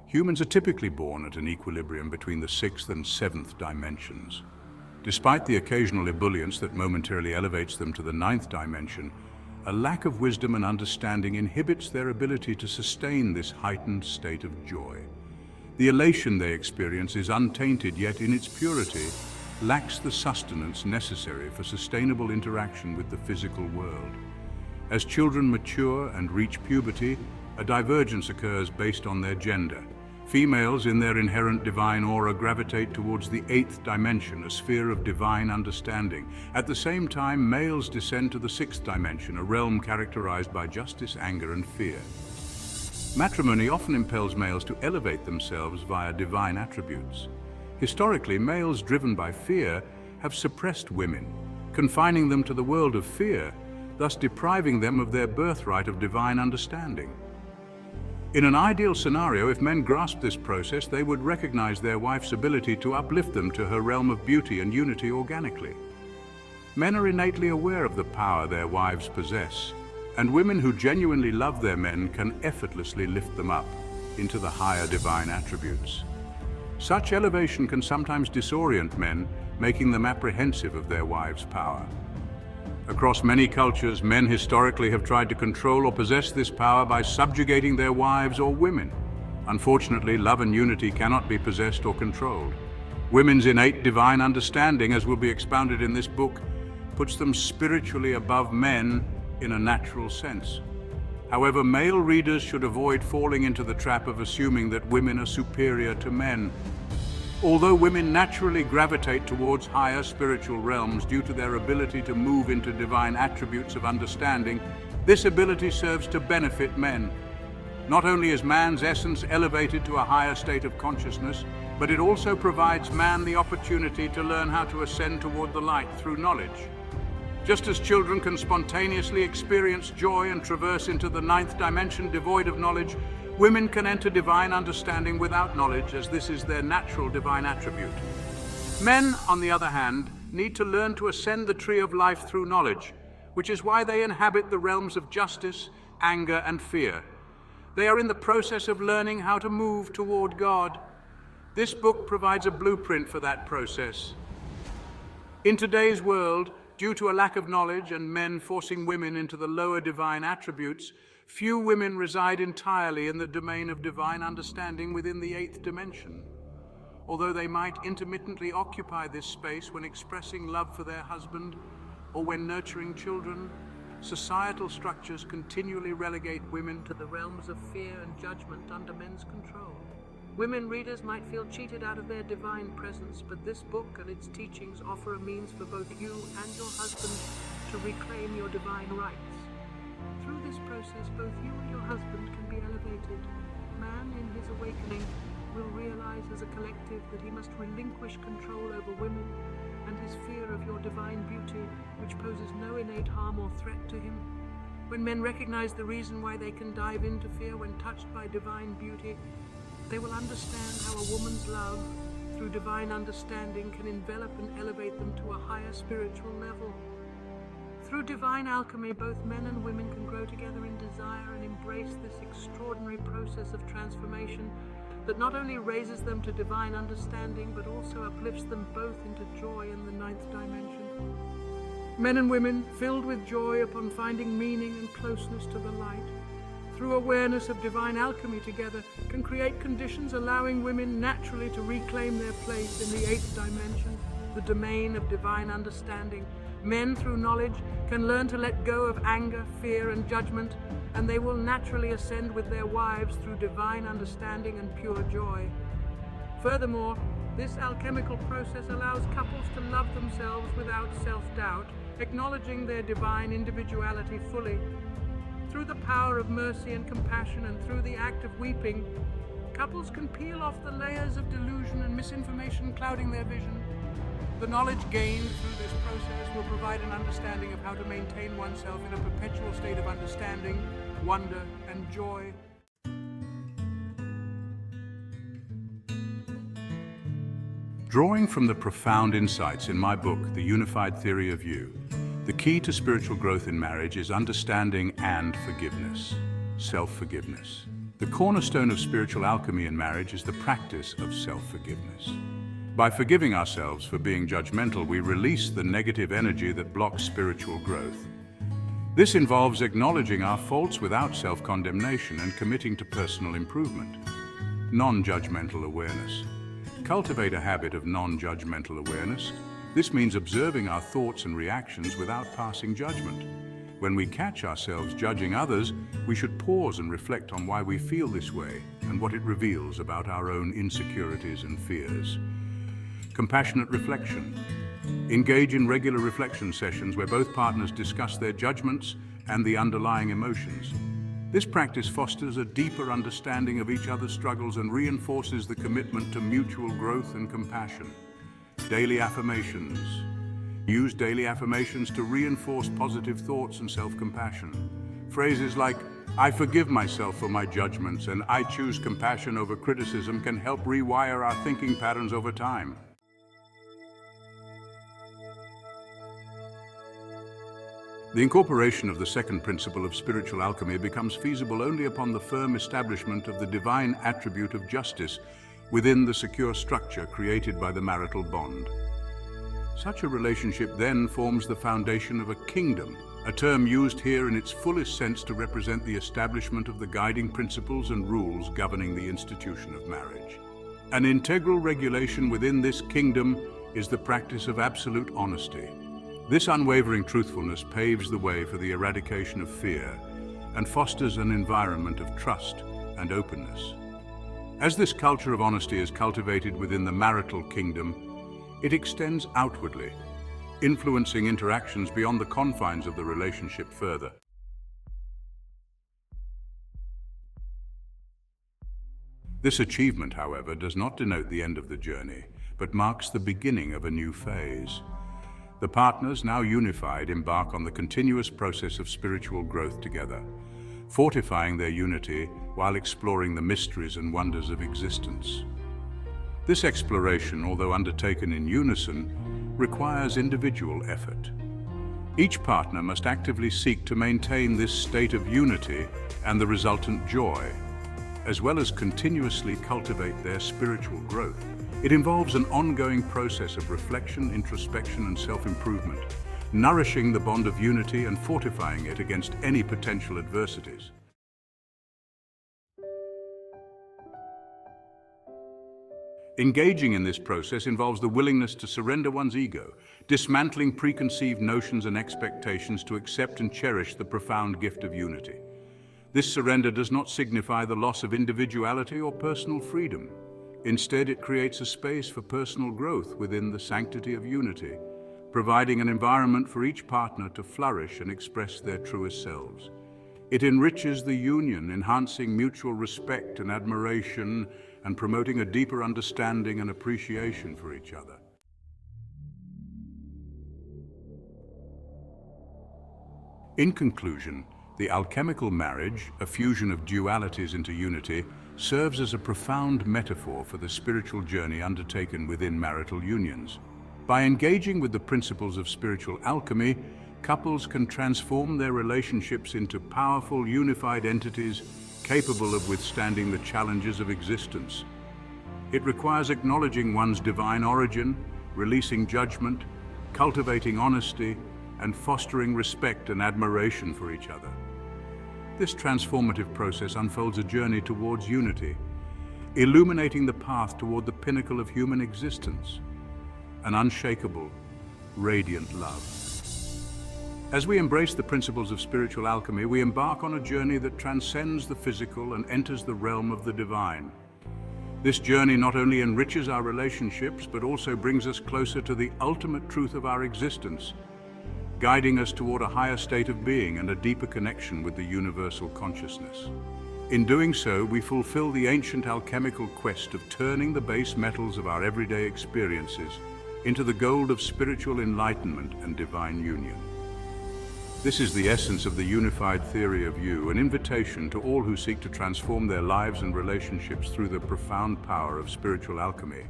Humans are typically born at an equilibrium between the sixth and seventh dimensions. Despite the occasional ebullience that momentarily elevates them to the ninth dimension, a lack of wisdom and understanding inhibits their ability to sustain this heightened state of joy. The elation they experience is untainted, yet in its purity lacks the sustenance necessary for sustainable interaction with the physical world. As children mature and reach puberty, a divergence occurs based on their gender. Females, in their inherent divine aura, gravitate towards the eighth dimension, a sphere of divine understanding. At the same time, males descend to the sixth dimension, a realm characterized by justice, anger, and fear. Matrimony often impels males to elevate themselves via divine attributes. Historically, males driven by fear have suppressed women, confining them to the world of fear, thus depriving them of their birthright of divine understanding. In an ideal scenario, if men grasped this process, they would recognize their wife's ability to uplift them to her realm of beauty and unity organically. Men are innately aware of the power their wives possess, and women who genuinely love their men can effortlessly lift them up into the higher divine attributes. Such elevation can sometimes disorient men, making them apprehensive of their wives' power. Across many cultures, men historically have tried to control or possess this power by subjugating their wives or women. Unfortunately, love and unity cannot be possessed or controlled. Women's innate divine understanding, as will be expounded in this book, puts them spiritually above men in a natural sense. However, male readers should avoid falling into the trap of assuming that women are superior to men. Although women naturally gravitate towards higher spiritual realms due to their ability to move into divine attributes of understanding, this ability serves to benefit men. Not only is man's essence elevated to a higher state of consciousness, but it also provides man the opportunity to learn how to ascend toward the light through knowledge. Just as children can spontaneously experience joy and traverse into the ninth dimension devoid of knowledge, women can enter divine understanding without knowledge, as this is their natural divine attribute. Men, on the other hand, need to learn to ascend the tree of life through knowledge, which is why they inhabit the realms of justice, anger, and fear. They are in the process of learning how to move toward God. This book provides a blueprint for that process. In today's world, due to a lack of knowledge and men forcing women into the lower divine attributes, few women reside entirely in the domain of divine understanding within the eighth dimension. Although they might intermittently occupy this space when expressing love for their husband or when nurturing children, societal structures continually relegate women to the realms of fear and judgment under men's control. Women readers might feel cheated out of their divine presence, but this book and its teachings offer a means for both you and your husband to reclaim your divine rights. Through this process, both you and your husband can be elevated. Man, in his awakening, will realize as a collective that he must relinquish control over women and his fear of your divine beauty, which poses no innate harm or threat to him. When men recognize the reason why they can dive into fear when touched by divine beauty, they will understand how a woman's love, through divine understanding, can envelop and elevate them to a higher spiritual level. Through divine alchemy, both men and women can grow together in desire and embrace this extraordinary process of transformation that not only raises them to divine understanding, but also uplifts them both into joy in the ninth dimension. Men and women, filled with joy upon finding meaning and closeness to the light, through awareness of divine alchemy together, can create conditions allowing women naturally to reclaim their place in the eighth dimension, the domain of divine understanding. Men, through knowledge, can learn to let go of anger, fear, and judgment, and they will naturally ascend with their wives through divine understanding and pure joy. Furthermore, this alchemical process allows couples to love themselves without self-doubt, acknowledging their divine individuality fully. Through the power of mercy and compassion and through the act of weeping, couples can peel off the layers of delusion and misinformation clouding their vision. The knowledge gained through this process will provide an understanding of how to maintain oneself in a perpetual state of understanding, wonder, and joy. Drawing from the profound insights in my book, The Unified Theory of You, the key to spiritual growth in marriage is understanding and forgiveness, self-forgiveness. The cornerstone of spiritual alchemy in marriage is the practice of self-forgiveness. By forgiving ourselves for being judgmental, we release the negative energy that blocks spiritual growth. This involves acknowledging our faults without self-condemnation and committing to personal improvement. Non-judgmental awareness. Cultivate a habit of non-judgmental awareness. This means observing our thoughts and reactions without passing judgment. When we catch ourselves judging others, we should pause and reflect on why we feel this way and what it reveals about our own insecurities and fears. Compassionate reflection. Engage in regular reflection sessions where both partners discuss their judgments and the underlying emotions. This practice fosters a deeper understanding of each other's struggles and reinforces the commitment to mutual growth and compassion. Daily affirmations. Use daily affirmations to reinforce positive thoughts and self-compassion. Phrases like, "I forgive myself for my judgments," and "I choose compassion over criticism" can help rewire our thinking patterns over time. The incorporation of the second principle of spiritual alchemy becomes feasible only upon the firm establishment of the divine attribute of justice within the secure structure created by the marital bond. Such a relationship then forms the foundation of a kingdom, a term used here in its fullest sense to represent the establishment of the guiding principles and rules governing the institution of marriage. An integral regulation within this kingdom is the practice of absolute honesty. This unwavering truthfulness paves the way for the eradication of fear and fosters an environment of trust and openness. As this culture of honesty is cultivated within the marital kingdom, it extends outwardly, influencing interactions beyond the confines of the relationship further. This achievement, however, does not denote the end of the journey, but marks the beginning of a new phase. The partners, now unified, embark on the continuous process of spiritual growth together, fortifying their unity while exploring the mysteries and wonders of existence. This exploration, although undertaken in unison, requires individual effort. Each partner must actively seek to maintain this state of unity and the resultant joy, as well as continuously cultivate their spiritual growth. It involves an ongoing process of reflection, introspection, and self-improvement, nourishing the bond of unity and fortifying it against any potential adversities. Engaging in this process involves the willingness to surrender one's ego, dismantling preconceived notions and expectations to accept and cherish the profound gift of unity. This surrender does not signify the loss of individuality or personal freedom. Instead, it creates a space for personal growth within the sanctity of unity, providing an environment for each partner to flourish and express their truest selves. It enriches the union, enhancing mutual respect and admiration, and promoting a deeper understanding and appreciation for each other. In conclusion, the alchemical marriage, a fusion of dualities into unity, serves as a profound metaphor for the spiritual journey undertaken within marital unions. By engaging with the principles of spiritual alchemy, couples can transform their relationships into powerful, unified entities capable of withstanding the challenges of existence. It requires acknowledging one's divine origin, releasing judgment, cultivating honesty, and fostering respect and admiration for each other. This transformative process unfolds a journey towards unity, illuminating the path toward the pinnacle of human existence, an unshakable, radiant love. As we embrace the principles of spiritual alchemy, we embark on a journey that transcends the physical and enters the realm of the divine. This journey not only enriches our relationships, but also brings us closer to the ultimate truth of our existence, guiding us toward a higher state of being and a deeper connection with the universal consciousness. In doing so, we fulfill the ancient alchemical quest of turning the base metals of our everyday experiences into the gold of spiritual enlightenment and divine union. This is the essence of the unified theory of you, an invitation to all who seek to transform their lives and relationships through the profound power of spiritual alchemy.